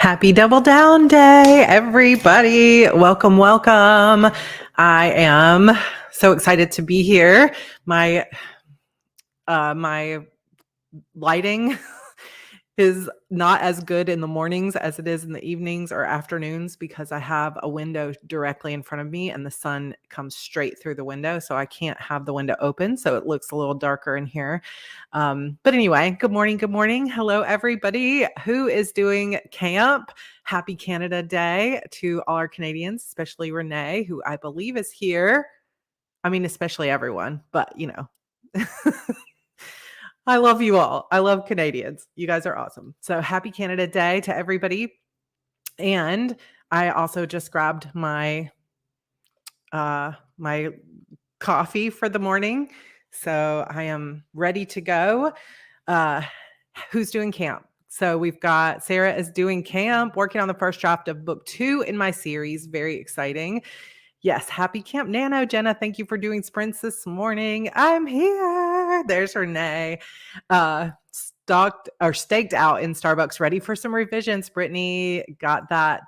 Happy Double Down Day, everybody. Welcome, welcome. I am so excited to be here. My lighting is not as good in the mornings as it is in the evenings or afternoons because I have a window directly in front of me and the sun comes straight through the window. So I can't have the window open. So it looks a little darker in here. But anyway, good morning. Good morning. Hello, everybody who is doing camp. Happy Canada Day to all our Canadians, especially Renee, who I believe is here. I mean, especially everyone, but you know. I love you all. I love Canadians. You guys are awesome. So happy Canada Day to everybody. And I also just grabbed my my coffee for the morning. So I am ready to go. Who's doing camp? So we've got Sarah is doing camp, working on the first draft of book 2 in my series. Very exciting. Yes, Happy Camp Nano. Jenna, thank you for doing sprints this morning. I'm here. There's Renee. Staked out in Starbucks, ready for some revisions. Brittany got that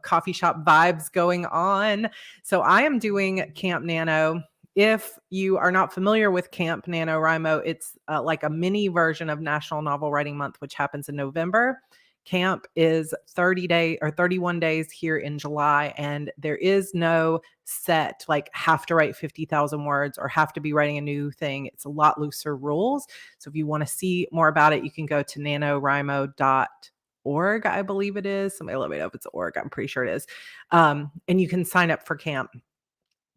coffee shop vibes going on. So I am doing Camp Nano. If you are not familiar with Camp NaNoWriMo, it's like a mini version of National Novel Writing Month, which happens in November. Camp is 31 days here in July, and there is no set like have to write 50,000 words or have to be writing a new thing. It's a lot looser rules. So if you want to see more about it, you can go to NaNoWriMo.org, I believe it is. Somebody let me know if it's org. I'm pretty sure it is. And you can sign up for camp.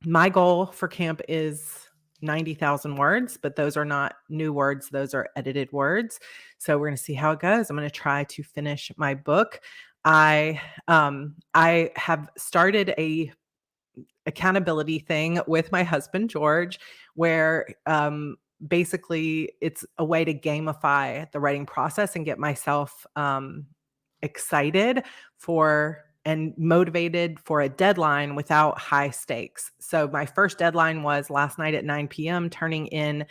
My goal for camp is 90,000 words, but those are not new words. Those are edited words. So we're going to see how it goes. I'm going to try to finish my book. I have started a accountability thing with my husband, George, where basically it's a way to gamify the writing process and get myself excited for and motivated for a deadline without high stakes. So my first deadline was last night at 9 p.m., turning in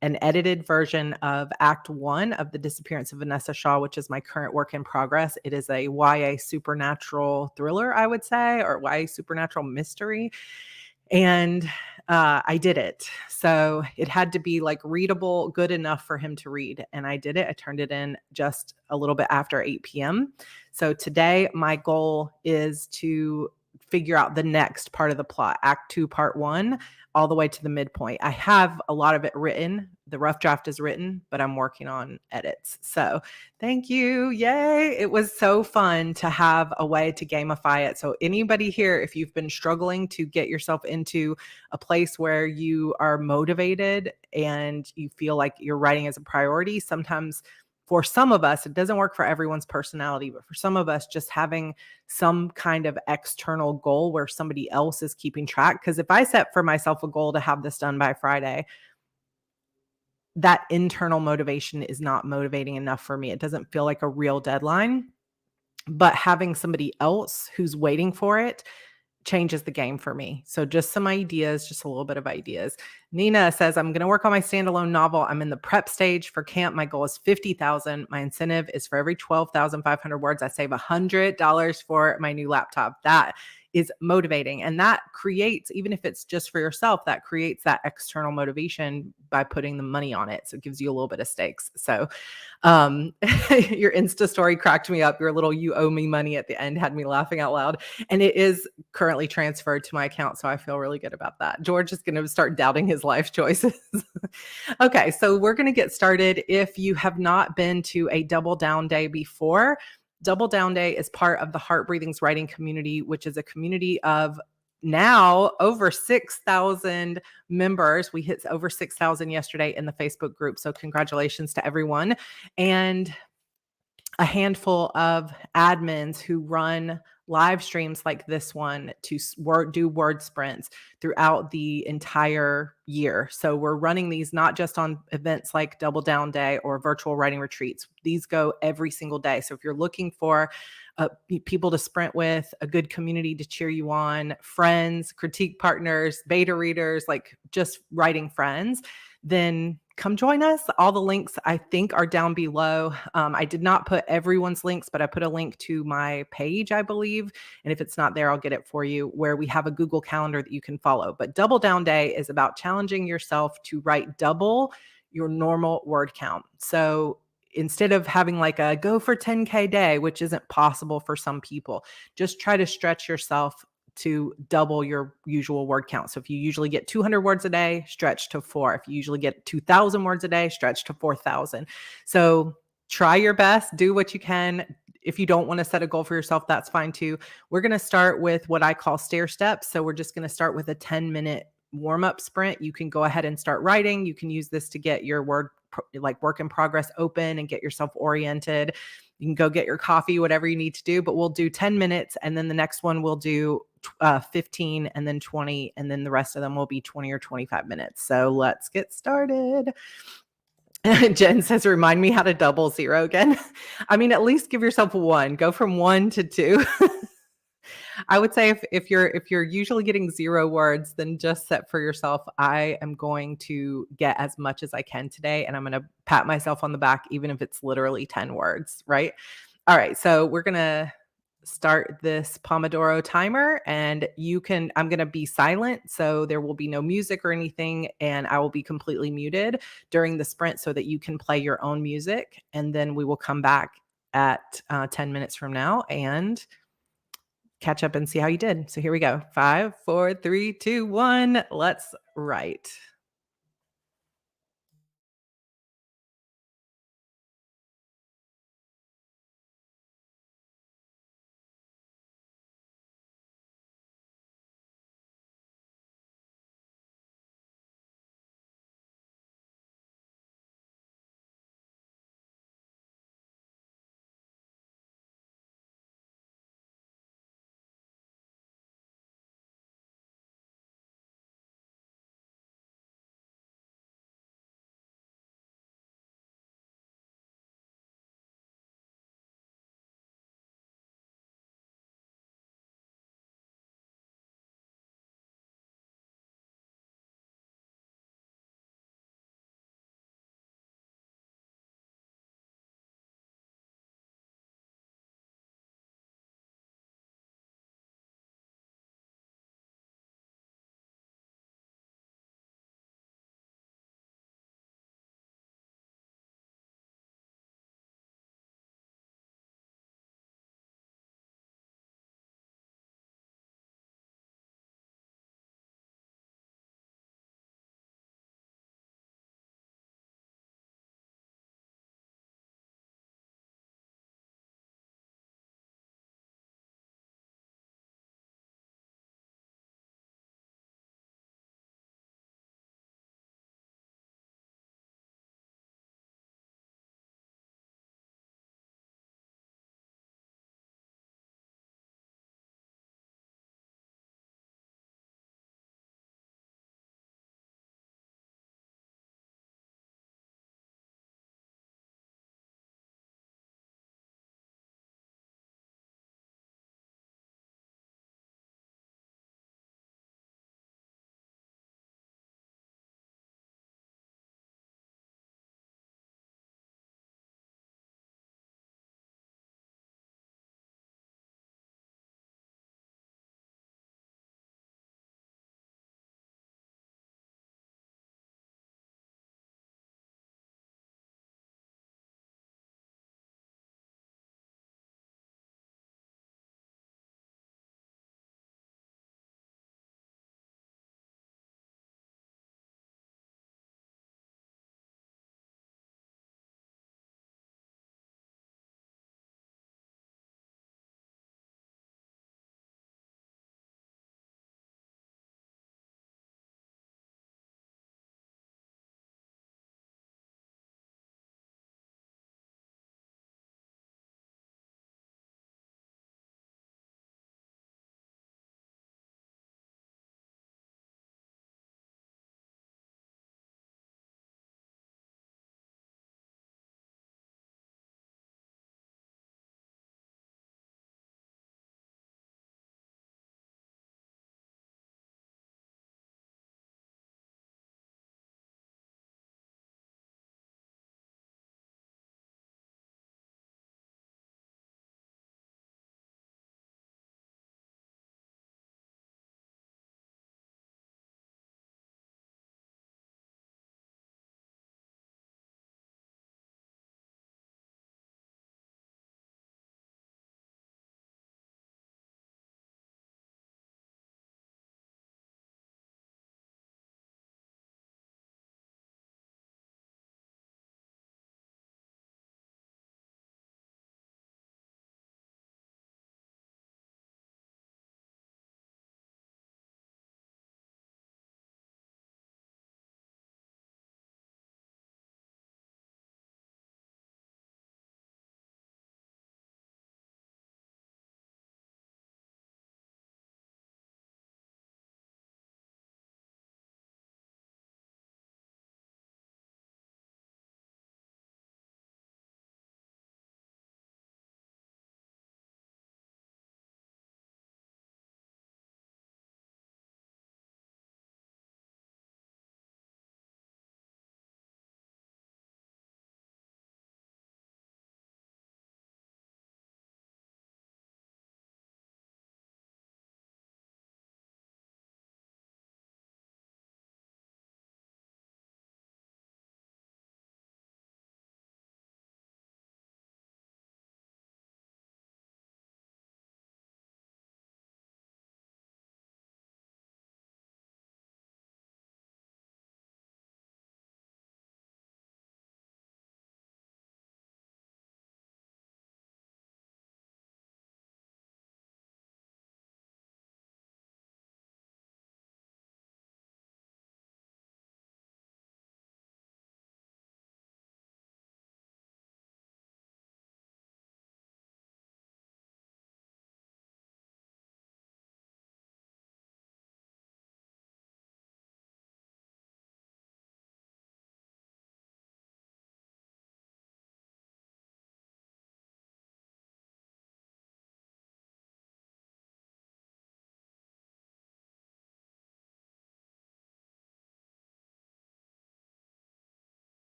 an edited version of Act 1 of The Disappearance of Vanessa Shaw, which is my current work in progress. It is a YA supernatural thriller, I would say, or YA supernatural mystery. And I did it. So it had to be like readable, good enough for him to read. And I did it. I turned it in just a little bit after 8 p.m. So today, my goal is to figure out the next part of the plot, Act 2, Part 1, all the way to the midpoint. I have a lot of it written. The rough draft is written, but I'm working on edits. So thank you. Yay. It was so fun to have a way to gamify it. So anybody here, if you've been struggling to get yourself into a place where you are motivated and you feel like your writing is a priority, sometimes for some of us, it doesn't work for everyone's personality, but for some of us, just having some kind of external goal where somebody else is keeping track. Because if I set for myself a goal to have this done by Friday, that internal motivation is not motivating enough for me. It doesn't feel like a real deadline. But having somebody else who's waiting for it changes the game for me. So just some ideas, just a little bit of ideas. Nina says, I'm going to work on my standalone novel. I'm in the prep stage for camp. My goal is 50,000. My incentive is for every 12,500 words, I save $100 for my new laptop. That is motivating. And that creates, even if it's just for yourself, that creates that external motivation by putting the money on it. So it gives you a little bit of stakes. So your Insta story cracked me up. Your little "you owe me money" at the end had me laughing out loud. And it is currently transferred to my account. So I feel really good about that. George is going to start doubting his life choices. Okay, so we're going to get started. If you have not been to a Double Down Day before, Double Down Day is part of the Heart Breathings Writing Community, which is a community of now over 6,000 members. We hit over 6,000 yesterday in the Facebook group. So congratulations to everyone. And a handful of admins who run live streams like this one to do word sprints throughout the entire year. So we're running these not just on events like Double Down Day or virtual writing retreats. These go every single day. So if you're looking for people to sprint with, a good community to cheer you on, friends, critique partners, beta readers, like just writing friends, then come join us. All the links I think are down below. I did not put everyone's links, but I put a link to my page, I believe. And if it's not there, I'll get it for you, where we have a Google Calendar that you can follow. But Double Down Day is about challenging yourself to write double your normal word count. So instead of having like a go for 10K day, which isn't possible for some people, just try to stretch yourself to double your usual word count. So if you usually get 200 words a day, stretch to 4. If you usually get 2,000 words a day, stretch to 4,000. So try your best, do what you can. If you don't want to set a goal for yourself, that's fine too. We're going to start with what I call stair steps. So we're just going to start with a 10-minute warm-up sprint. You can go ahead and start writing. You can use this to get your work in progress open and get yourself oriented. You can go get your coffee, whatever you need to do, but we'll do 10 minutes. And then the next one we'll do 15 and then 20. And then the rest of them will be 20 or 25 minutes. So let's get started. Jen says, remind me how to double zero again. I mean, at least give yourself 1. Go from 1 to 2. I would say if you're usually getting 0 words, then just set for yourself, I am going to get as much as I can today, and I'm going to pat myself on the back, even if it's literally 10 words, right? All right, so we're going to start this Pomodoro timer, and I'm going to be silent, so there will be no music or anything, and I will be completely muted during the sprint so that you can play your own music, and then we will come back at 10 minutes from now and catch up and see how you did. So here we go. 5, 4, 3, 2, 1. Let's write.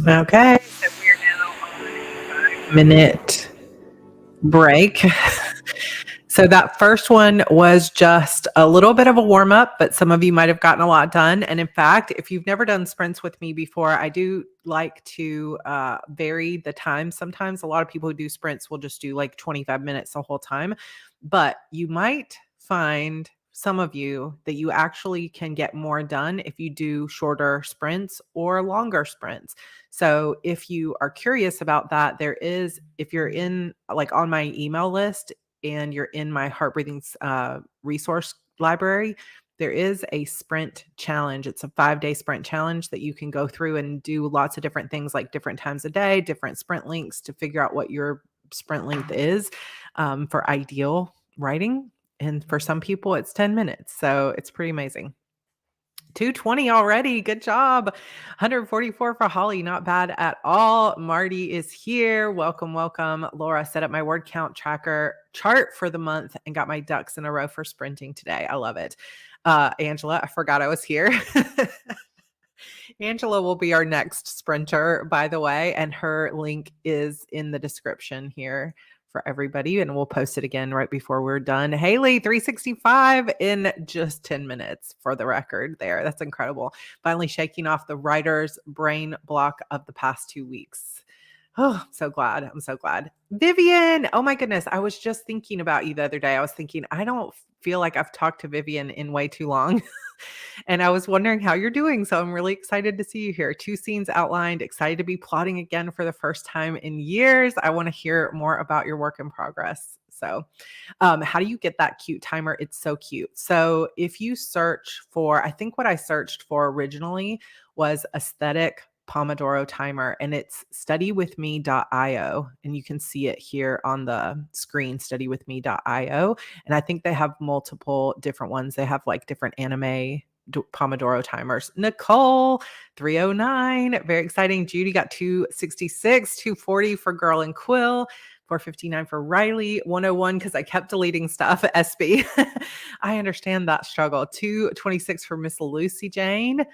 Okay, so we're now on a 5-minute break. So that first one was just a little bit of a warm up, but some of you might have gotten a lot done. And in fact, if you've never done sprints with me before, I do like to vary the time. Sometimes a lot of people who do sprints will just do like 25 minutes the whole time, but you might find some of you that you actually can get more done if you do shorter sprints or longer sprints. So if you are curious about that, there is, if you're in like on my email list and you're in my Heart Breathing resource library, there is a sprint challenge. It's a 5-day sprint challenge that you can go through and do lots of different things, like different times a day, different sprint links to figure out what your sprint length is for ideal writing. And for some people, it's 10 minutes. So it's pretty amazing. 220 already. Good job. 144 for Holly. Not bad at all. Marty is here. Welcome, welcome. Laura set up my word count tracker chart for the month and got my ducks in a row for sprinting today. I love it. Angela, I forgot I was here. Angela will be our next sprinter, by the way, and her link is in the description here for everybody, and we'll post it again right before we're done. Haley, 365 in just 10 minutes for the record there. That's incredible. Finally shaking off the writer's brain block of the past 2 weeks. Oh, I'm so glad. I'm so glad. Vivian, oh my goodness. I was just thinking about you the other day. I was thinking, I don't feel like I've talked to Vivian in way too long. And I was wondering how you're doing. So I'm really excited to see you here. 2 scenes outlined, excited to be plotting again for the first time in years. I want to hear more about your work in progress. So, how do you get that cute timer? It's so cute. So if you search for, I think what I searched for originally was aesthetic Pomodoro timer, and it's studywithme.io, and you can see it here on the screen, studywithme.io. And I think they have multiple different ones. They have like different anime Pomodoro timers. Nicole, 309, very exciting. Judy got 266, 240 for Girl and Quill. 459 for Riley, 101 because I kept deleting stuff. SB. I understand that struggle. 226 for Miss Lucy Jane.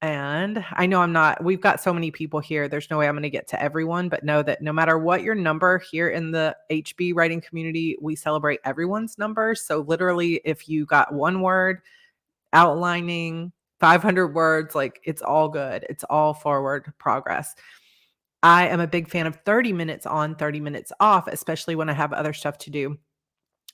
And I know we've got so many people here. There's no way I'm going to get to everyone, but know that no matter what your number here in the HB writing community, we celebrate everyone's numbers. So literally, if you got one word outlining 500 words, like it's all good. It's all forward progress. I am a big fan of 30 minutes on, 30 minutes off, especially when I have other stuff to do.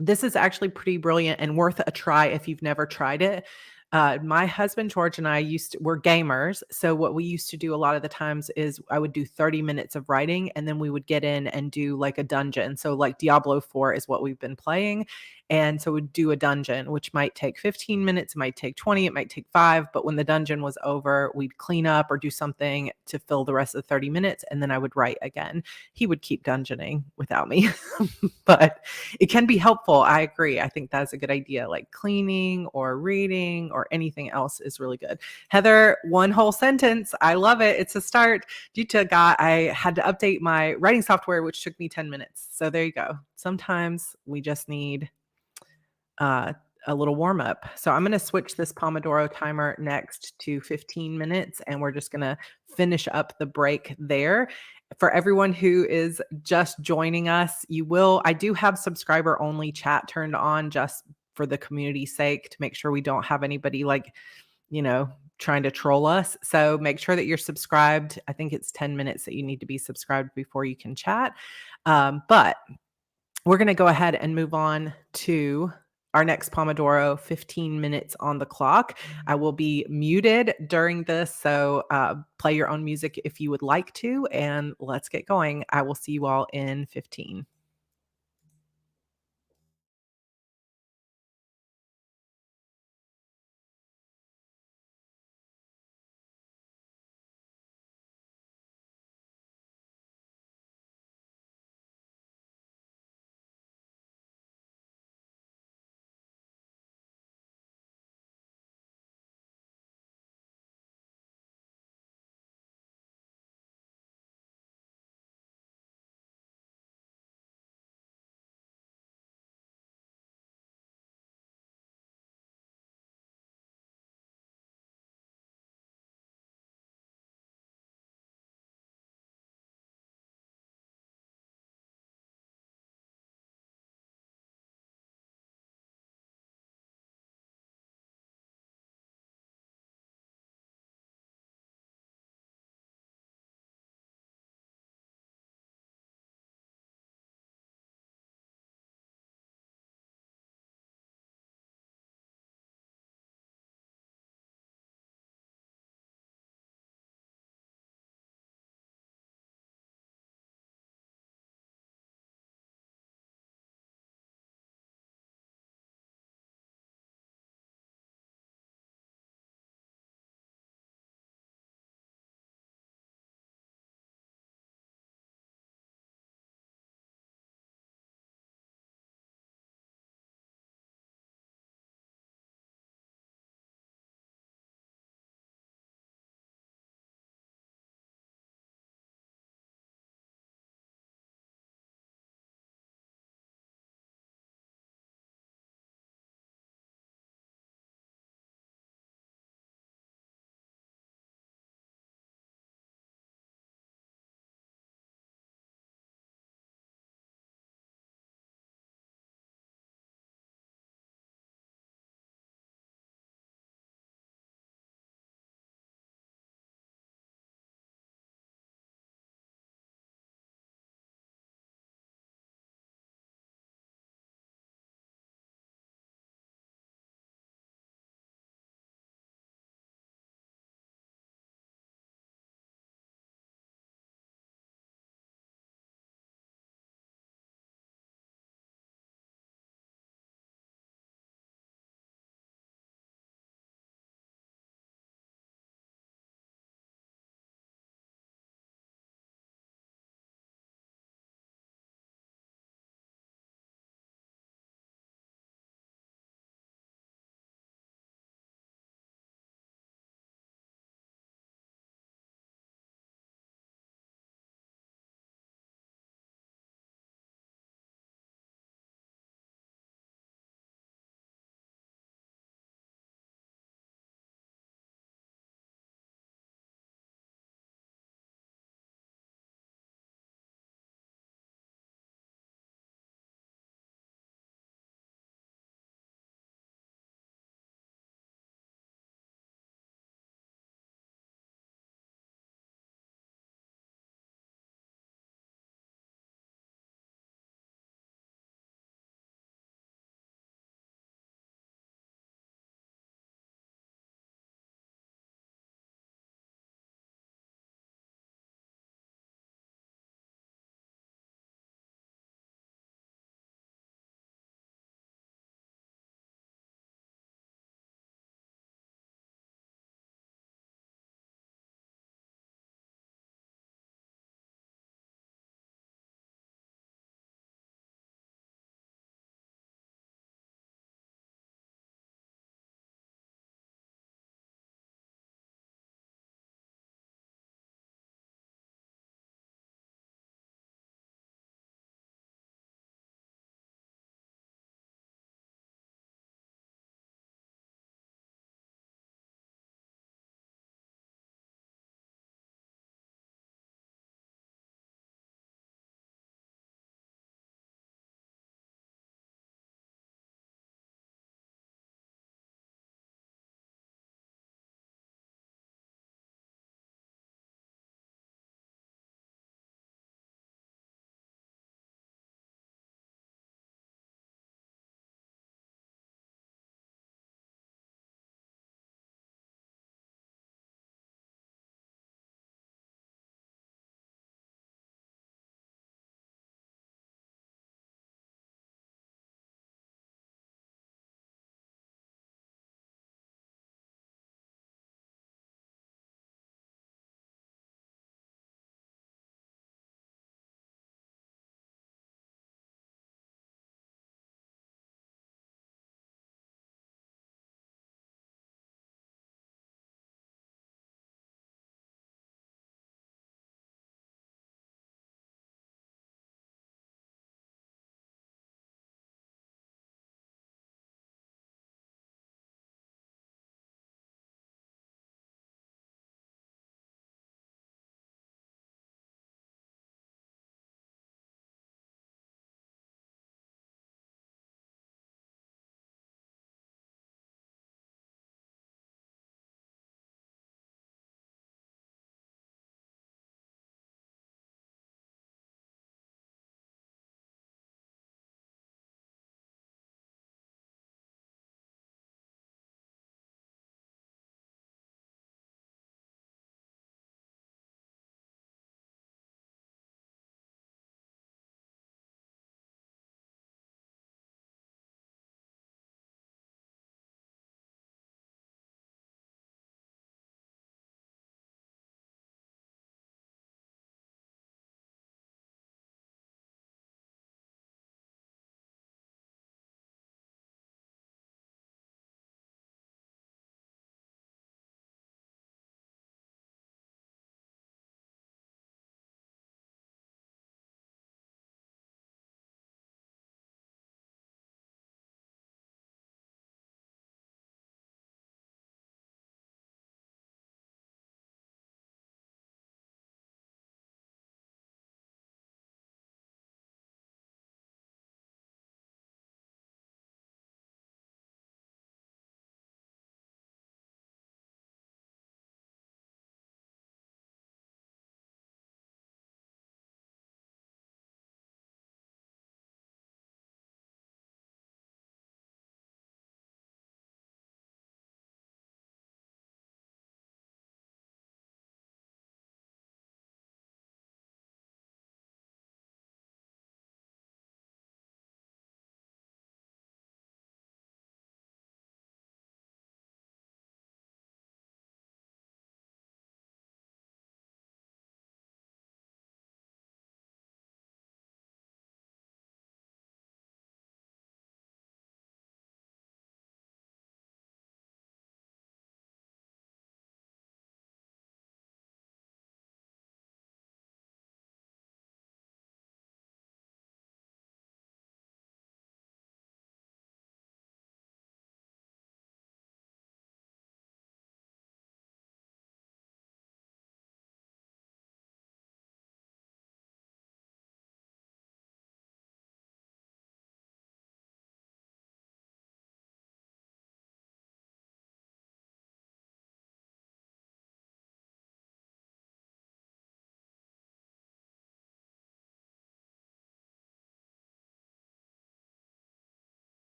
This is actually pretty brilliant and worth a try if you've never tried it. My husband George and I were gamers. So what we used to do a lot of the times is I would do 30 minutes of writing and then we would get in and do like a dungeon. So like Diablo 4 is what we've been playing. And so we'd do a dungeon, which might take 15 minutes, it might take 20, it might take 5. But when the dungeon was over, we'd clean up or do something to fill the rest of the 30 minutes. And then I would write again. He would keep dungeoning without me, but it can be helpful. I agree. I think that's a good idea. Like cleaning or reading or anything else is really good. Heather, one whole sentence. I love it. It's a start. I had to update my writing software, which took me 10 minutes. So there you go. Sometimes we just need a little warm up. So I'm going to switch this Pomodoro timer next to 15 minutes, and we're just going to finish up the break there. For everyone who is just joining us, I do have subscriber only chat turned on just for the community's sake to make sure we don't have anybody trying to troll us. So make sure that you're subscribed. I think it's 10 minutes that you need to be subscribed before you can chat. But we're going to go ahead and move on to our next Pomodoro, 15 minutes on the clock. I will be muted during this, so play your own music if you would like to, and let's get going. I will see you all in 15.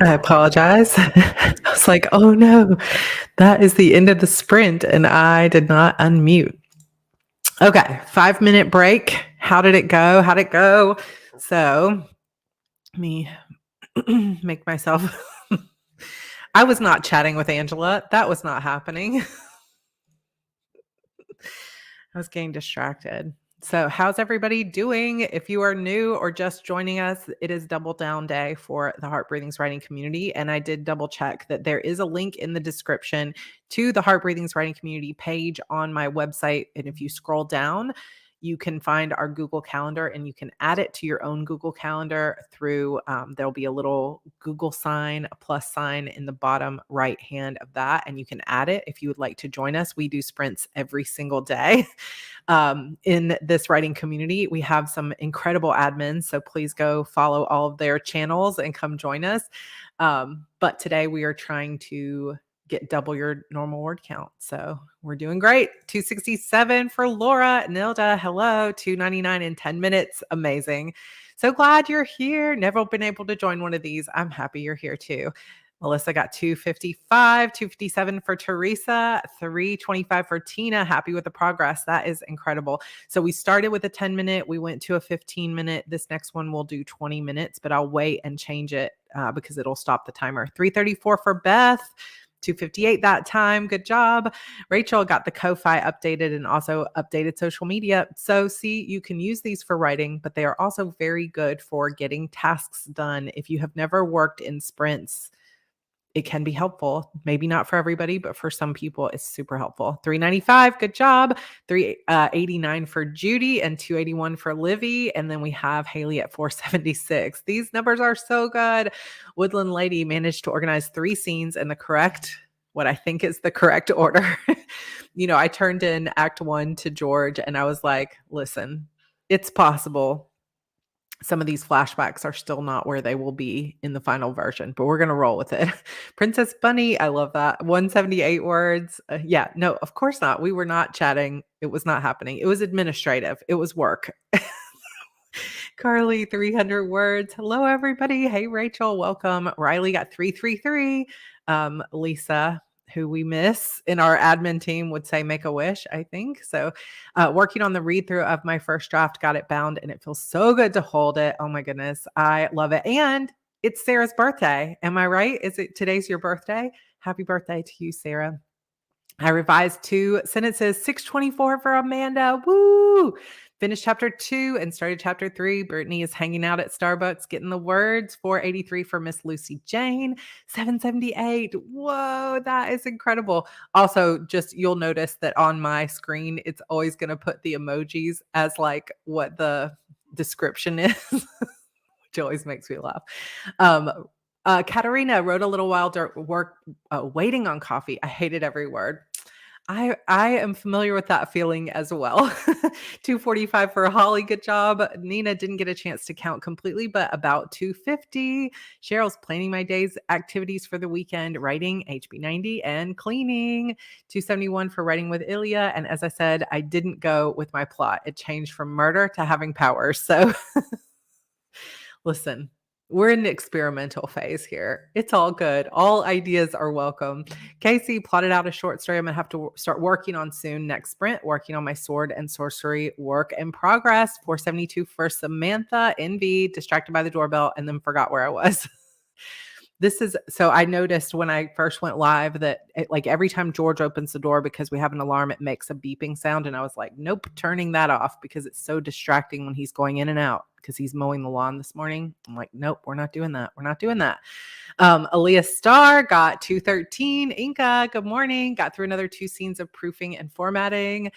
I apologize. I was like, oh no, that is the end of the sprint, and I did not unmute. Okay, 5-minute break. How did it go? How'd it go? So let me make myself. I was not chatting with Angela. That was not happening. I was getting distracted. So how's everybody doing? If you are new or just joining us, it is double down day for the Heart Breathings Writing community. And I did double check that there is a link in the description to the Heart Breathings Writing community page on my website. And if you scroll down, you can find our Google Calendar and you can add it to your own Google Calendar through, there'll be a little Google sign, a plus sign in the bottom right hand of that. And you can add it if you would like to join us. We do sprints every single day. In this writing community, we have some incredible admins. So please go follow all of their channels and come join us. But today we are trying to get double your normal word count. So we're doing great. 267 for Laura. Nilda, hello. 299 in 10 minutes. Amazing. So glad you're here. Never been able to join one of these. I'm happy you're here too. Melissa got 255, 257 for Teresa, 325 for Tina. Happy with the progress. That is incredible. So we started with a 10-minute. We went to a 15-minute. This next one we'll do 20 minutes, but I'll wait and change it because it'll stop the timer. 334 for Beth. 258 that time. Good job. Rachel got the Ko-Fi updated and also updated social media. So see, you can use these for writing, but they are also very good for getting tasks done. If you have never worked in sprints, it can be helpful. Maybe not for everybody, but for some people, it's super helpful. 395, good job. 389 for Judy and 281 for Livy. And then we have Haley at 476. These numbers are so good. Woodland Lady managed to organize 3 scenes in the correct, what I think is the correct order. I turned in Act 1 to George and I was like, listen, it's possible. Some of these flashbacks are still not where they will be in the final version, but we're going to roll with it. Princess Bunny, I love that. 178 words. No, of course not. We were not chatting. It was not happening. It was administrative. It was work. Carly, 300 words. Hello, everybody. Hey, Rachel, welcome. Riley got 333. Lisa, who we miss in our admin team, would say make a wish, I think. So working on the read through of my first draft, got it bound, and it feels so good to hold it. Oh my goodness. I love it. And it's Sarah's birthday. Am I right? Today's your birthday? Happy birthday to you, Sarah. I revised 2 sentences, 624 for Amanda. Woo! Finished chapter 2 and started chapter 3. Brittany is hanging out at Starbucks getting the words. 483 for Miss Lucy Jane. 778. Whoa, that is incredible. Also, just you'll notice that on my screen, it's always going to put the emojis as like what the description is, which always makes me laugh. Katarina wrote a little while waiting on coffee. I hated every word. I am familiar with that feeling as well. 245 for Holly. Good job. Nina didn't get a chance to count completely, but about 250. Cheryl's planning my day's activities for the weekend, writing, HB90, and cleaning. 271 for writing with Ilya. And as I said, I didn't go with my plot. It changed from murder to having powers. So listen. We're in the experimental phase here. It's all good. All ideas are welcome. Casey plotted out a short story I'm going to have to start working on soon. Next sprint, working on my sword and sorcery work in progress. 472 for Samantha. Envy, distracted by the doorbell, and then forgot where I was. So I noticed when I first went live that like every time George opens the door, because we have an alarm, it makes a beeping sound. And I was like, nope, turning that off because it's so distracting when he's going in and out because he's mowing the lawn this morning. I'm like, nope, we're not doing that. We're not doing that. Aaliyah Starr got 213. Inca, good morning. Got through another 2 scenes of proofing and formatting.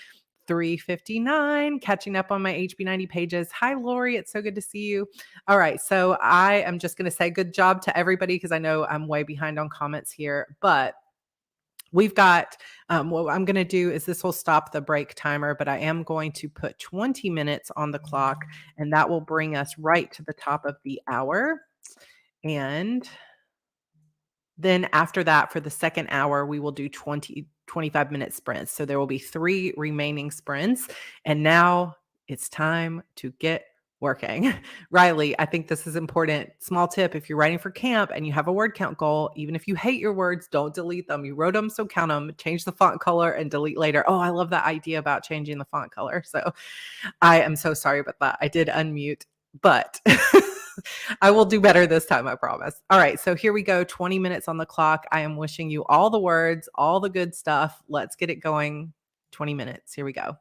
359, catching up on my HB90 pages. Hi, Lori. It's so good to see you. All right. So I am just going to say good job to everybody because I know I'm way behind on comments here, but we've got, what I'm going to do is this will stop the break timer, but I am going to put 20 minutes on the clock and that will bring us right to the top of the hour. And then after that, for the second hour, we will do 25-minute sprints. So there will be 3 remaining sprints. And now it's time to get working. Riley, I think this is important. Small tip, if you're writing for camp and you have a word count goal, even if you hate your words, don't delete them. You wrote them, so count them, change the font color and delete later. Oh, I love that idea about changing the font color. So I am so sorry about that. I did unmute, but I will do better this time, I promise. All right, so here we go, 20 minutes on the clock. I am wishing you all the words, all the good stuff. Let's get it going. 20 minutes. Here we go.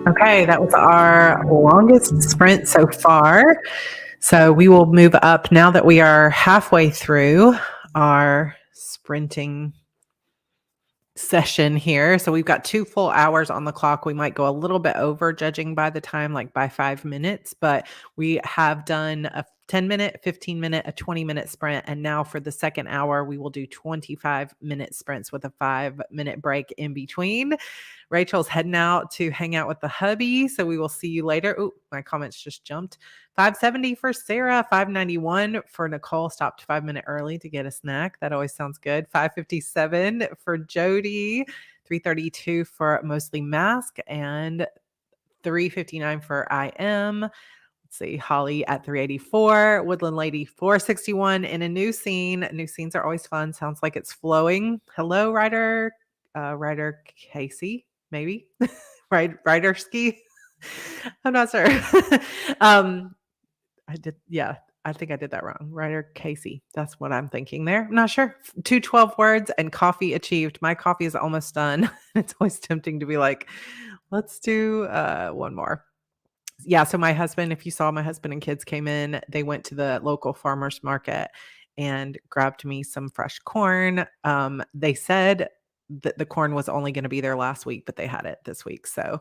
Okay, that was our longest sprint so far. So we will move up now that we are halfway through our sprinting session here. So we've got 2 full hours on the clock. We might go a little bit over, judging by the time, like by 5 minutes, but we have done a 10-minute, 15-minute, a 20-minute sprint. And now for the second hour, we will do 25-minute sprints with a 5-minute break in between. Rachel's heading out to hang out with the hubby, so we will see you later. Oh, my comments just jumped. 570 for Sarah, 591 for Nicole. Stopped 5 minutes early to get a snack. That always sounds good. 557 for Jody, 332 for Mostly Mask, and 359 for I Am. Let's see, Holly at 384, Woodland Lady 461 in a new scene. New scenes are always fun. Sounds like it's flowing. Hello, Ryder Casey, maybe. Ryder Ski. I'm not sure. I did, yeah. I think I did that wrong. Ryder Casey. That's what I'm thinking there. I'm not sure. 212 words and coffee achieved. My coffee is almost done. It's always tempting to be like, let's do one more. Yeah, so my husband, if you saw, my husband and kids came in, they went to the local farmer's market and grabbed me some fresh corn. They said that the corn was only going to be there last week, but they had it this week. So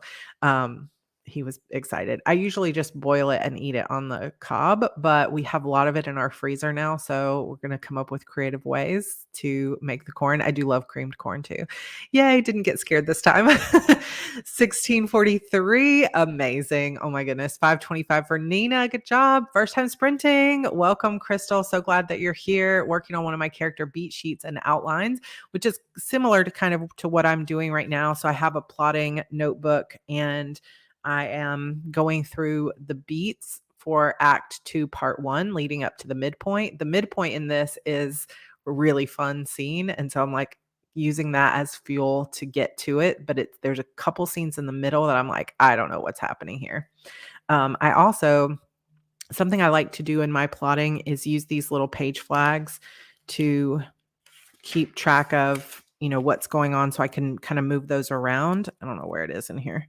he was excited. I usually just boil it and eat it on the cob, but we have a lot of it in our freezer now. So we're going to come up with creative ways to make the corn. I do love creamed corn too. Yay, didn't get scared this time. 1643, amazing. Oh my goodness. 525 for Nina. Good job. First time sprinting. Welcome, Crystal. So glad that you're here working on one of my character beat sheets and outlines, which is similar to kind of to what I'm doing right now. So I have a plotting notebook and I am going through the beats for Act 2, Part 1, leading up to the midpoint. The midpoint in this is a really fun scene. And so I'm like using that as fuel to get to it. But there's a couple scenes in the middle that I'm like, I don't know what's happening here. I also, something I like to do in my plotting is use these little page flags to keep track of, what's going on, so I can kind of move those around. I don't know where it is in here.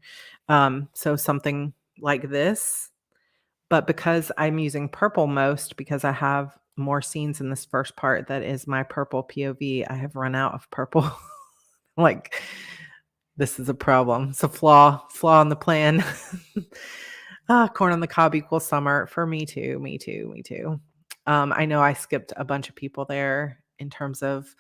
So something like this, but because I'm using purple most, because I have more scenes in this first part that is my purple POV, I have run out of purple. Like, this is a problem. It's a flaw in the plan. Corn on the cob equals summer for me too. I know I skipped a bunch of people there in terms of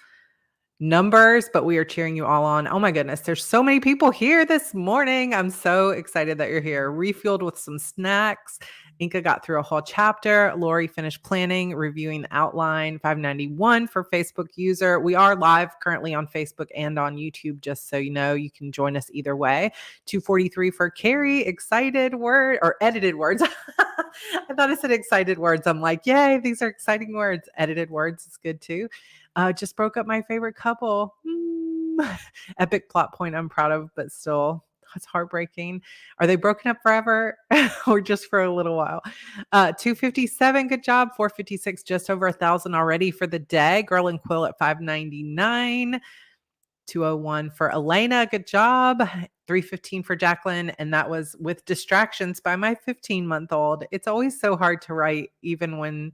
numbers, but we are cheering you all on. Oh my goodness, there's so many people here this morning. I'm so excited that you're here. Refueled with some snacks. Inka got through a whole chapter. Lori finished planning, reviewing the outline. 591 for Facebook user. We are live currently on Facebook and on YouTube, just so you know. You can join us either way. 243 for Carrie. Excited word or edited words. I thought I said excited words. I'm like, yay, these are exciting words. Edited words is good too. Just broke up my favorite couple. Epic plot point I'm proud of, but still, it's heartbreaking. Are they broken up forever or just for a little while? 257, good job. 456, just over 1,000 already for the day. Girl and Quill at 599. 201 for Elena, good job. 315 for Jacqueline, and that was with distractions by my 15-month-old. It's always so hard to write, even when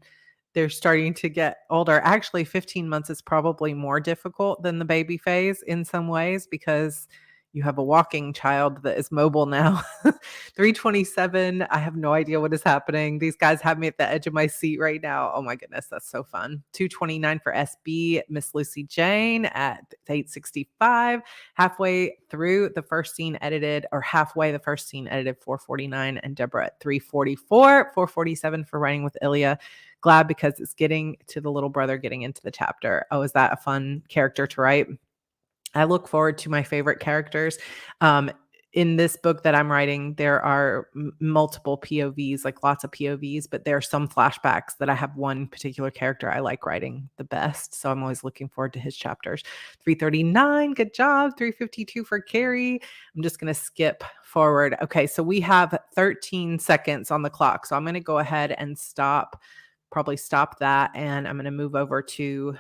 they're starting to get older. Actually, 15 months is probably more difficult than the baby phase in some ways, because You have a walking child that is mobile now. 327. I have no idea what is happening. These guys have me at the edge of my seat right now. Oh my goodness, that's so fun. 229 for SB, Miss Lucy Jane at 865. Halfway through the first scene edited, or halfway the first scene edited, 449. And Deborah at 344. 447 for Writing with Ilya. Glad because it's getting to the little brother getting into the chapter. Oh, is that a fun character to write? I look forward to my favorite characters. In this book that I'm writing, there are multiple POVs, like lots of POVs, but there are some flashbacks that I have one particular character I like writing the best. So I'm always looking forward to his chapters. 339, good job. 352 for Carrie. I'm just going to skip forward. Okay, so we have 13 seconds on the clock. So I'm going to go ahead and probably stop that. And I'm going to move over to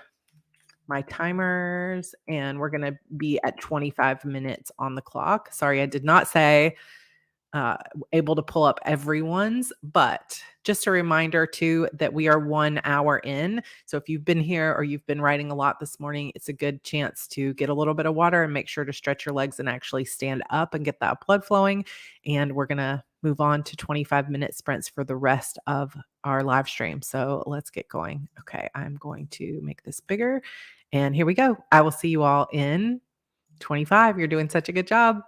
my timers, and we're going to be at 25 minutes on the clock. Sorry, I did not say able to pull up everyone's, but just a reminder too that we are 1 hour in. So if you've been here or you've been writing a lot this morning, it's a good chance to get a little bit of water and make sure to stretch your legs and actually stand up and get that blood flowing. And we're going to move on to 25-minute sprints for the rest of our live stream. So let's get going. Okay, I'm going to make this bigger. And here we go. I will see you all in 25. You're doing such a good job.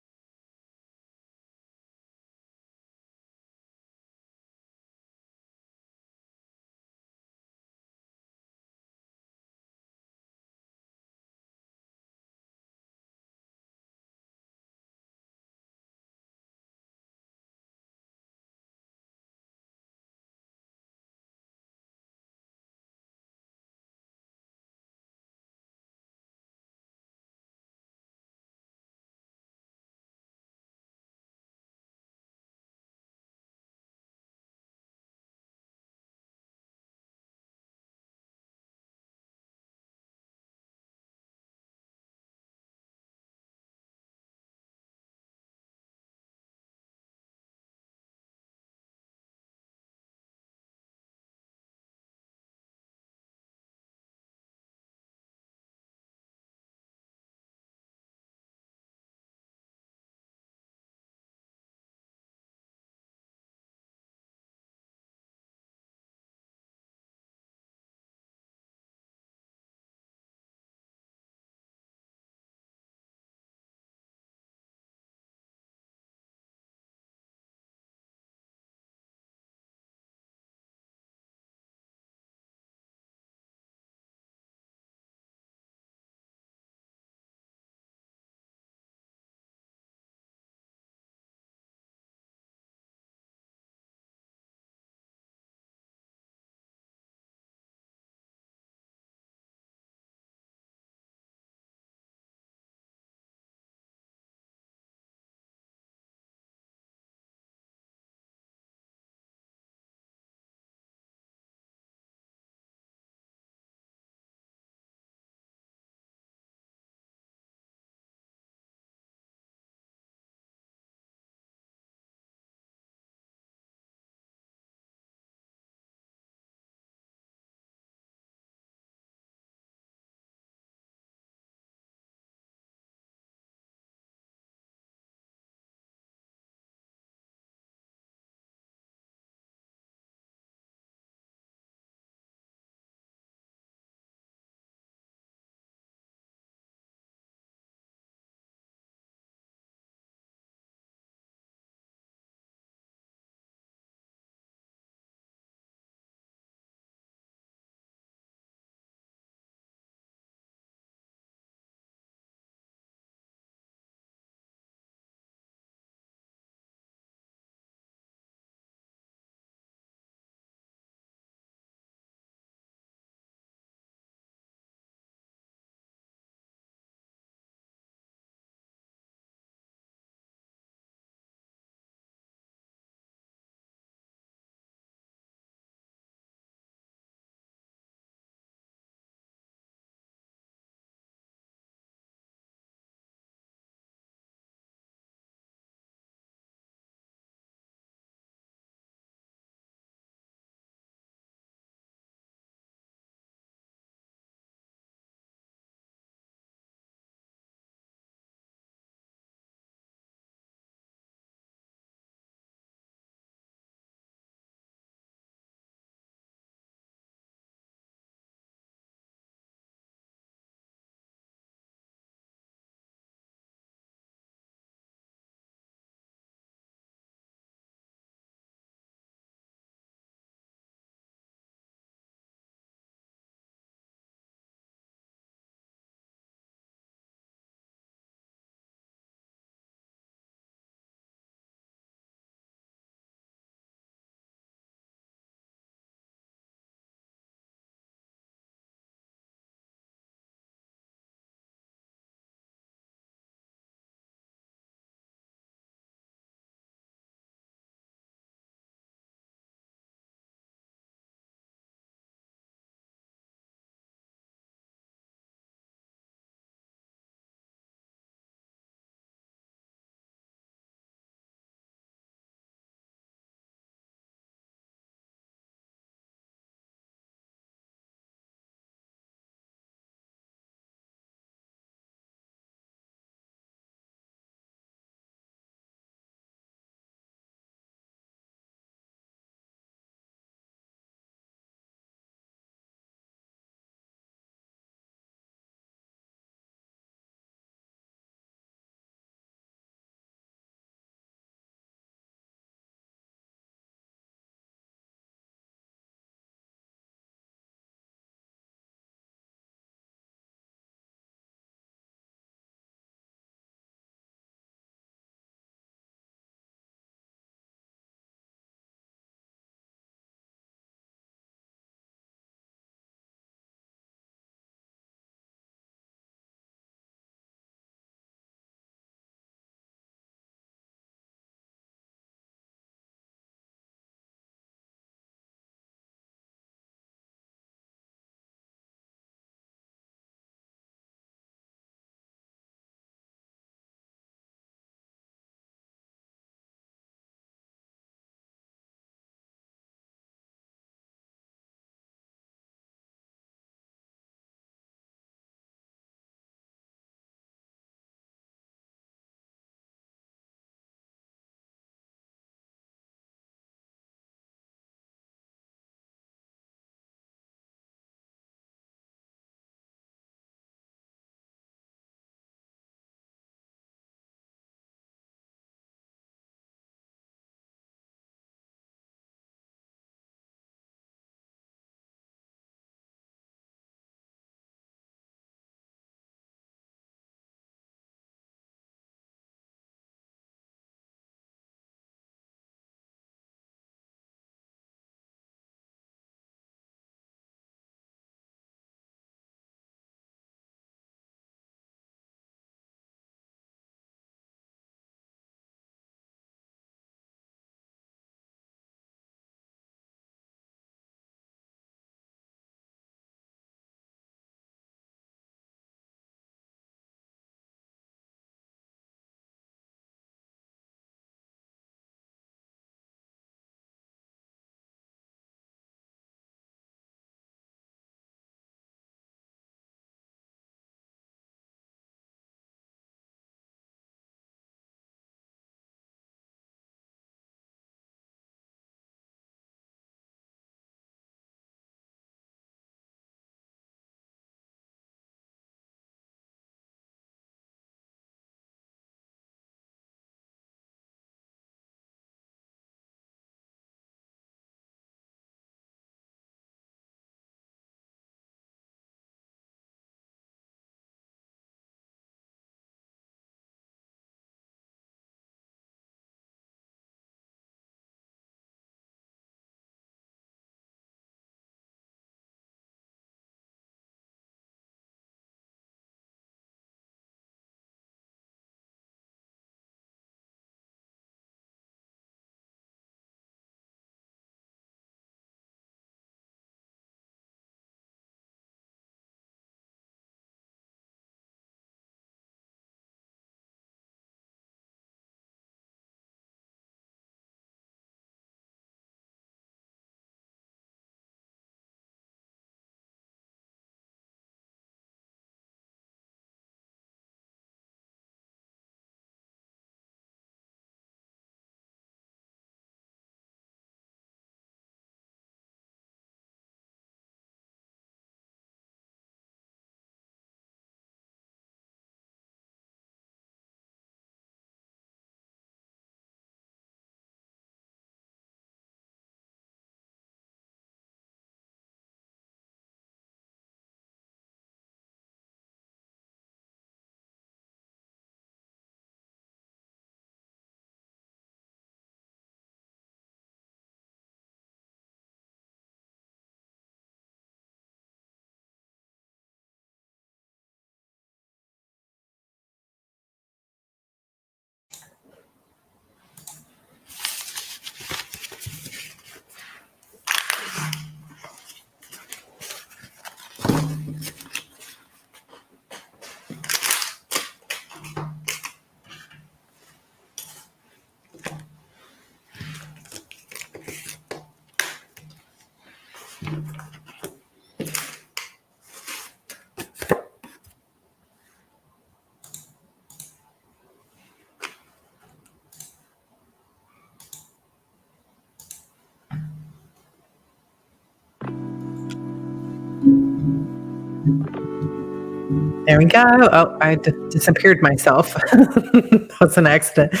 There we go. Oh, I disappeared myself. That was an accident.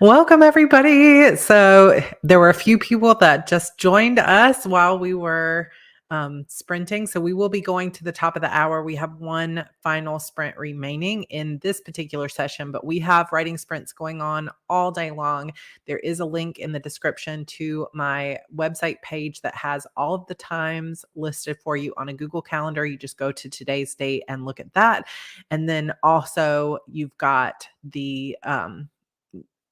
Welcome, everybody. So there were a few people that just joined us while we were sprinting. So we will be going to the top of the hour. We have one final sprint remaining in this particular session, but we have writing sprints going on all day long. There is a link in the description to my website page that has all of the times listed for you on a Google Calendar. You just go to today's date and look at that. And then also you've got the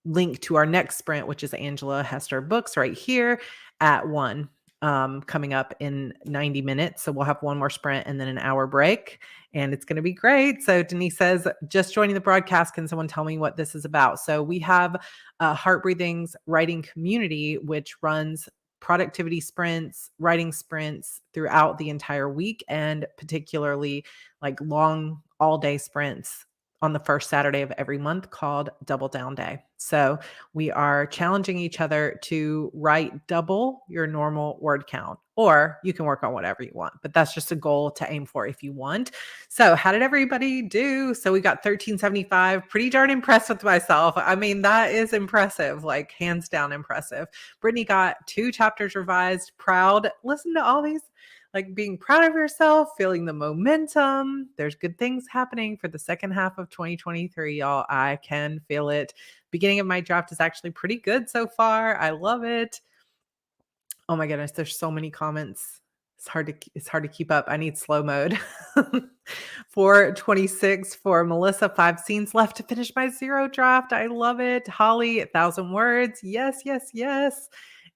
link to our next sprint, which is Angela Hester Books right here at 1 coming up in 90 minutes. So we'll have one more sprint and then an hour break, and it's going to be great. So Denise says, just joining the broadcast, can someone tell me what this is about? So we have Heart Breathing's writing community, which runs productivity sprints, writing sprints throughout the entire week, and particularly like long all day sprints on the first Saturday of every month called Double Down Day. So we are challenging each other to write double your normal word count, or you can work on whatever you want, but that's just a goal to aim for if you want. So how did everybody do? So we got 1375, pretty darn impressed with myself. I mean, that is impressive, like hands down impressive. Brittany got 2 chapters revised, proud. Listen to all these, like being proud of yourself, feeling the momentum. There's good things happening for the second half of 2023, y'all. I can feel it. Beginning of my draft is actually pretty good so far. I love it. Oh my goodness, there's so many comments. It's hard to keep up. I need slow mode. 426 for Melissa, 5 scenes left to finish my 0 draft. I love it. Holly, 1,000 words. Yes, yes, yes.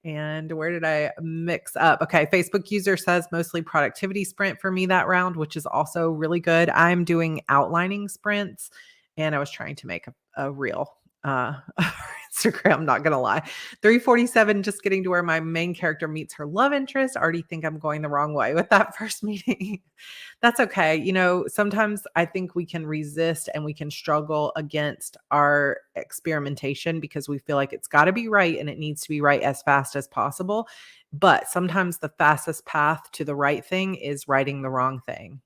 And where did I mix up? Okay, Facebook user says mostly productivity sprint for me that round, which is also really good. I'm doing outlining sprints, and I was trying to make a reel Instagram, not gonna lie. 347, just getting to where my main character meets her love interest. Already think I'm going the wrong way with that first meeting. That's okay. You know, sometimes I think we can resist and we can struggle against our experimentation because we feel like it's got to be right and it needs to be right as fast as possible. But sometimes the fastest path to the right thing is writing the wrong thing.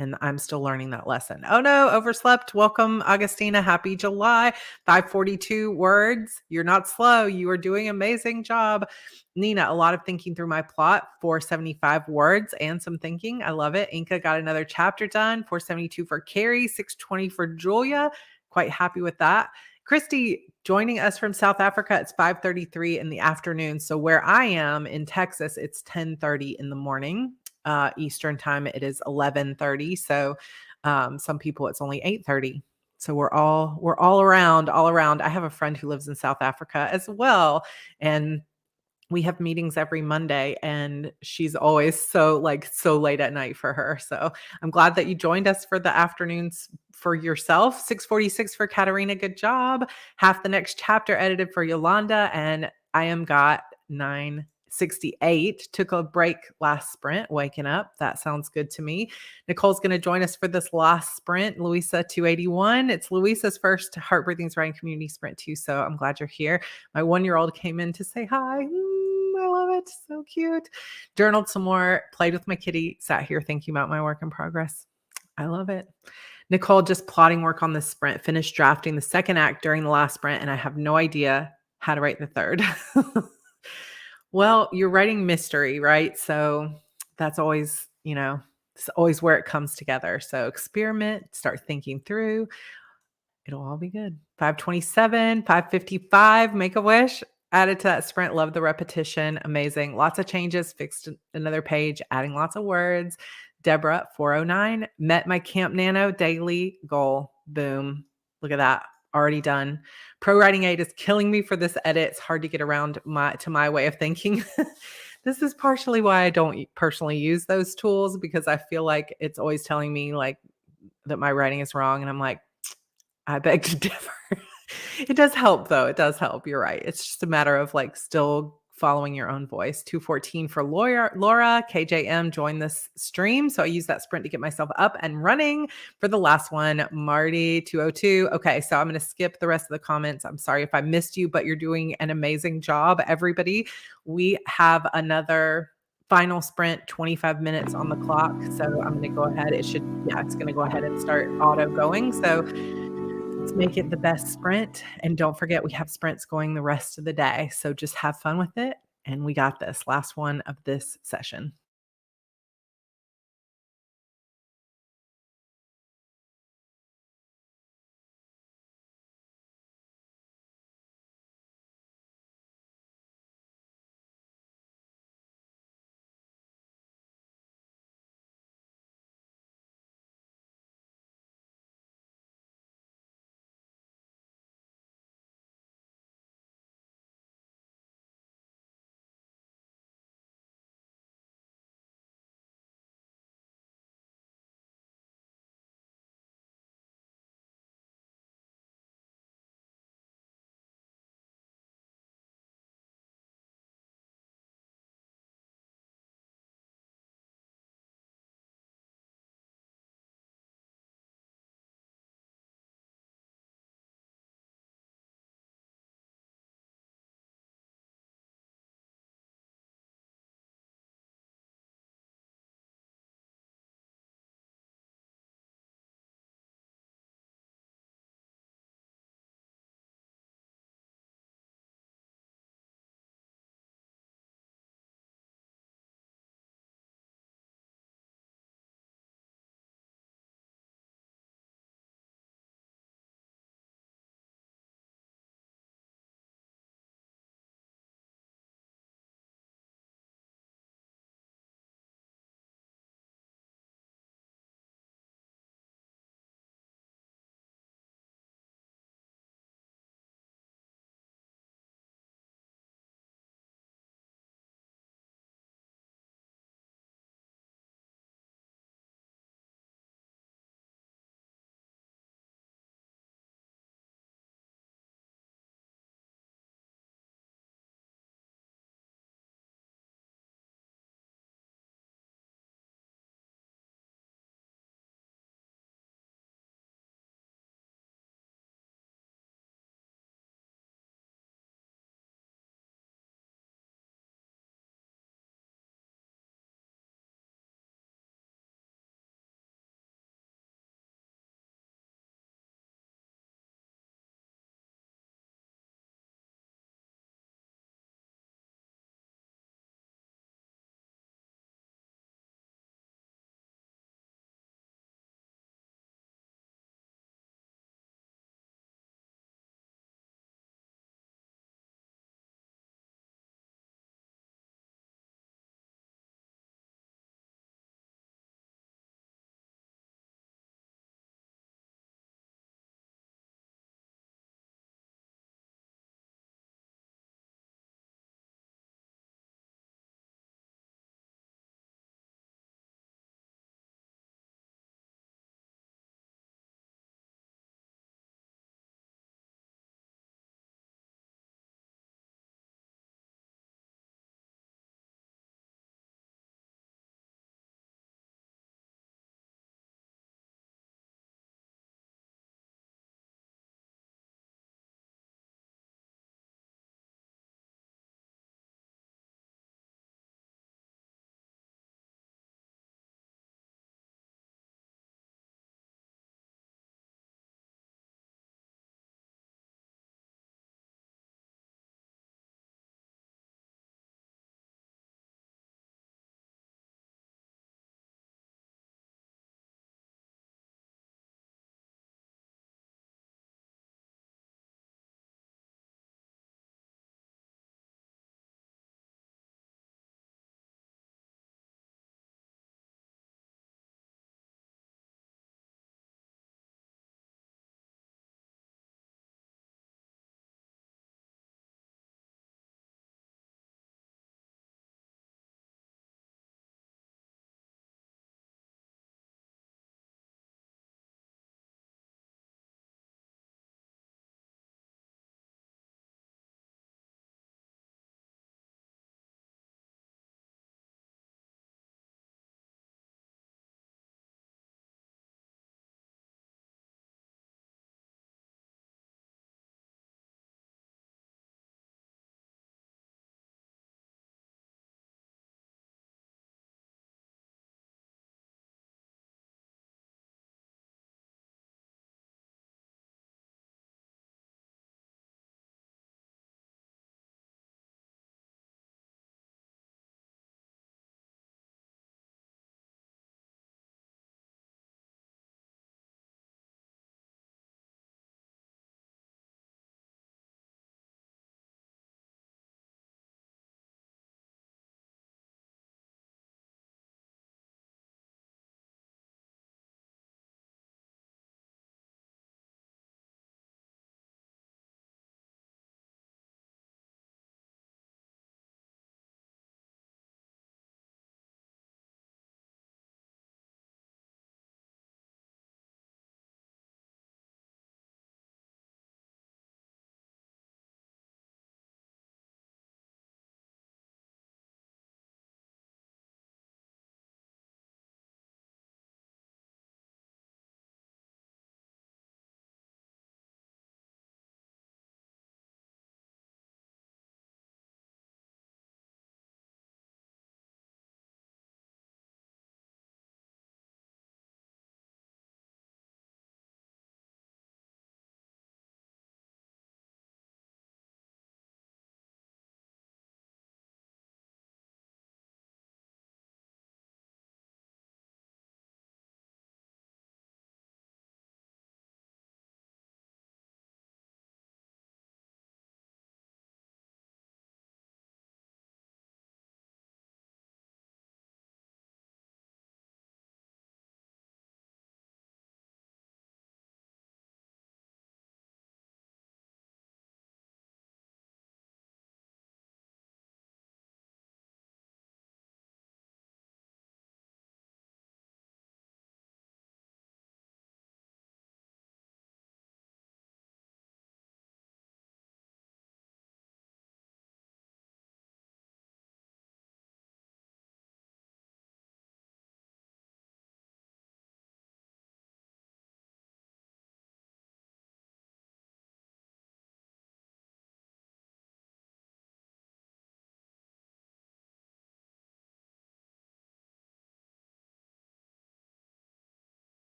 And I'm still learning that lesson. Oh no, overslept. Welcome, Augustina. Happy July. 542 words. You're not slow. You are doing an amazing job. Nina, a lot of thinking through my plot. 475 words and some thinking. I love it. Inca got another chapter done. 472 for Carrie. 620 for Julia. Quite happy with that. Christy joining us from South Africa. It's 5:33 in the afternoon. So where I am in Texas, it's 10:30 in the morning. Eastern time, it is 11:30. So some people it's only 8:30. So we're all around. I have a friend who lives in South Africa as well, and we have meetings every Monday, and she's always so late at night for her. So I'm glad that you joined us for the afternoons for yourself. 646 for Katarina. Good job. Half the next chapter edited for Yolanda, and I am got 968. Took a break last sprint, waking up. That sounds good to me. Nicole's going to join us for this last sprint. Louisa, 281. It's Louisa's first Heart Breathing's Writing Community Sprint too, so I'm glad you're here. My 1-year-old came in to say hi. I love it. So cute. Journaled some more, played with my kitty, sat here thinking about my work in progress. I love it. Nicole, just plotting work on this sprint, finished drafting the second act during the last sprint, and I have no idea how to write the third. Well, you're writing mystery, right? So that's always, it's always where it comes together. So experiment, start thinking through. It'll all be good. 527, 555, make a wish. Added to that sprint. Love the repetition. Amazing. Lots of changes. Fixed another page. Adding lots of words. Deborah, 409. Met my Camp Nano daily goal. Boom. Look at that. Already done. Pro Writing Aid is killing me for this edit. It's hard to get around to my way of thinking. This is partially why I don't personally use those tools, because I feel like it's always telling me like that my writing is wrong. And I'm like, I beg to differ. It does help though. It does help. You're right. It's just a matter of like still following your own voice. 214 for Laura. KJM joined this stream. So I use that sprint to get myself up and running for the last one. Marty, 202. Okay. So I'm going to skip the rest of the comments. I'm sorry if I missed you, but you're doing an amazing job, everybody. We have another final sprint, 25 minutes on the clock. So I'm going to go ahead. It's going to go ahead and start auto going. So let's make it the best sprint. And don't forget, we have sprints going the rest of the day. So just have fun with it. And we got this. Last one of this session.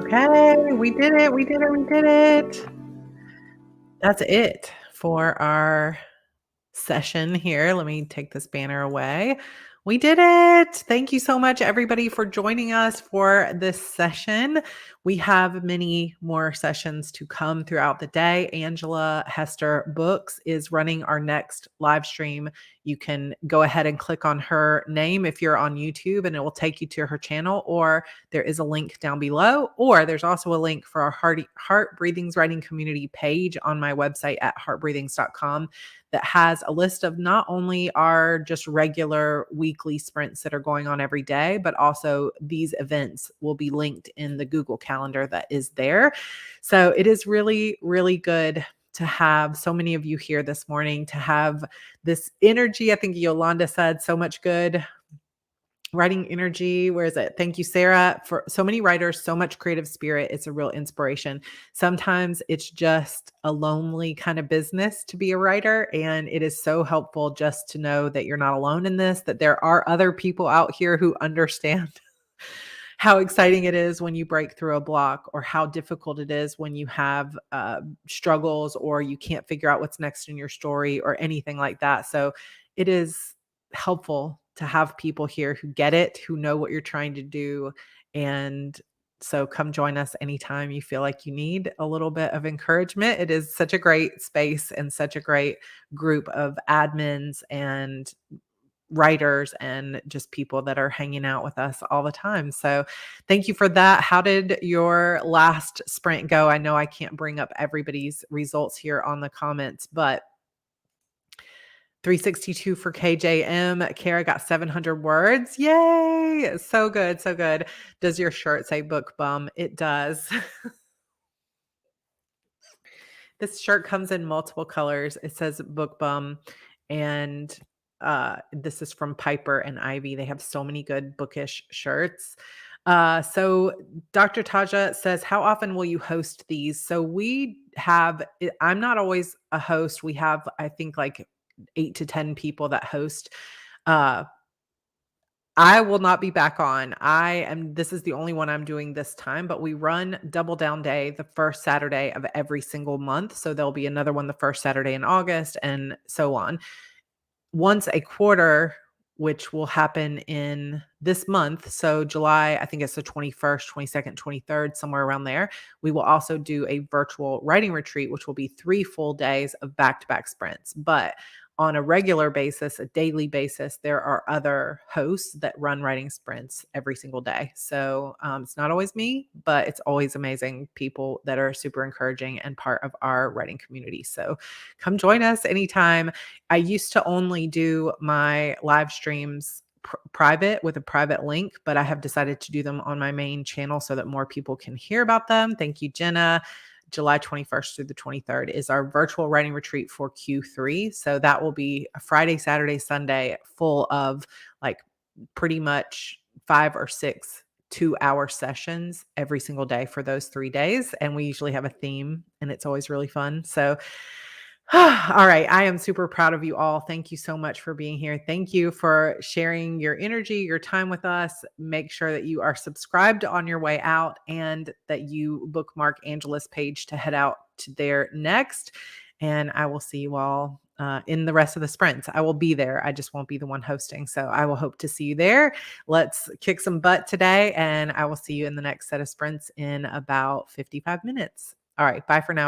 Okay, we did it. We did it. We did it. That's it for our session here. Let me take this banner away. We did it. Thank you so much, everybody, for joining us for this session. We have many more sessions to come throughout the day. Angela Hester Books is running our next live stream. You can go ahead and click on her name if you're on YouTube, and it will take you to her channel, or there is a link down below, or there's also a link for our Heart Breathings Writing Community page on my website at heartbreathings.com that has a list of not only our just regular weekly sprints that are going on every day, but also these events will be linked in the Google Calendar that is there. So it is really, really good to have so many of you here this morning, to have this energy. I think Yolanda said so much good writing energy. Where is it? Thank you, Sarah, for so many writers, so much creative spirit. It's a real inspiration. Sometimes it's just a lonely kind of business to be a writer. And it is so helpful just to know that you're not alone in this, that there are other people out here who understand how exciting it is when you break through a block, or how difficult it is when you have struggles, or you can't figure out what's next in your story, or anything like that. So it is helpful to have people here who get it, who know what you're trying to do. And so come join us anytime you feel like you need a little bit of encouragement. It is such a great space and such a great group of admins and writers and just people that are hanging out with us all the time. So thank you for that. How did your last sprint go? I know I can't bring up everybody's results here on the comments, but 362 for KJM. Kara got 700 words. Yay. So good. So good. Does your shirt say book bum? It does. This shirt comes in multiple colors. It says book bum, and this is from Piper and Ivy. They have so many good bookish shirts. So Dr. Taja says, how often will you host these? So we have, I'm not always a host. We have, I think, like 8 to 10 people that host. I will not be back on. This is the only one I'm doing this time, but we run Double Down Day the first Saturday of every single month. So there'll be another one the first Saturday in August, and so on. Once a quarter, which will happen in this month. So July, I think it's the 21st, 22nd, 23rd, somewhere around there. We will also do a virtual writing retreat, which will be 3 full days of back-to-back sprints. But on a regular basis, a daily basis, there are other hosts that run writing sprints every single day. So it's not always me, but it's always amazing people that are super encouraging and part of our writing community. So come join us anytime. I used to only do my live streams private with a private link, but I have decided to do them on my main channel so that more people can hear about them. Thank you, Jenna. July 21st through the 23rd is our virtual writing retreat for Q3. So that will be a Friday, Saturday, Sunday full of like pretty much 5 or 6 2-hour sessions every single day for those 3 days. And we usually have a theme, and it's always really fun. So all right. I am super proud of you all. Thank you so much for being here. Thank you for sharing your energy, your time with us. Make sure that you are subscribed on your way out, and that you bookmark Angela's page to head out to there next. And I will see you all in the rest of the sprints. I will be there. I just won't be the one hosting. So I will hope to see you there. Let's kick some butt today, and I will see you in the next set of sprints in about 55 minutes. All right. Bye for now.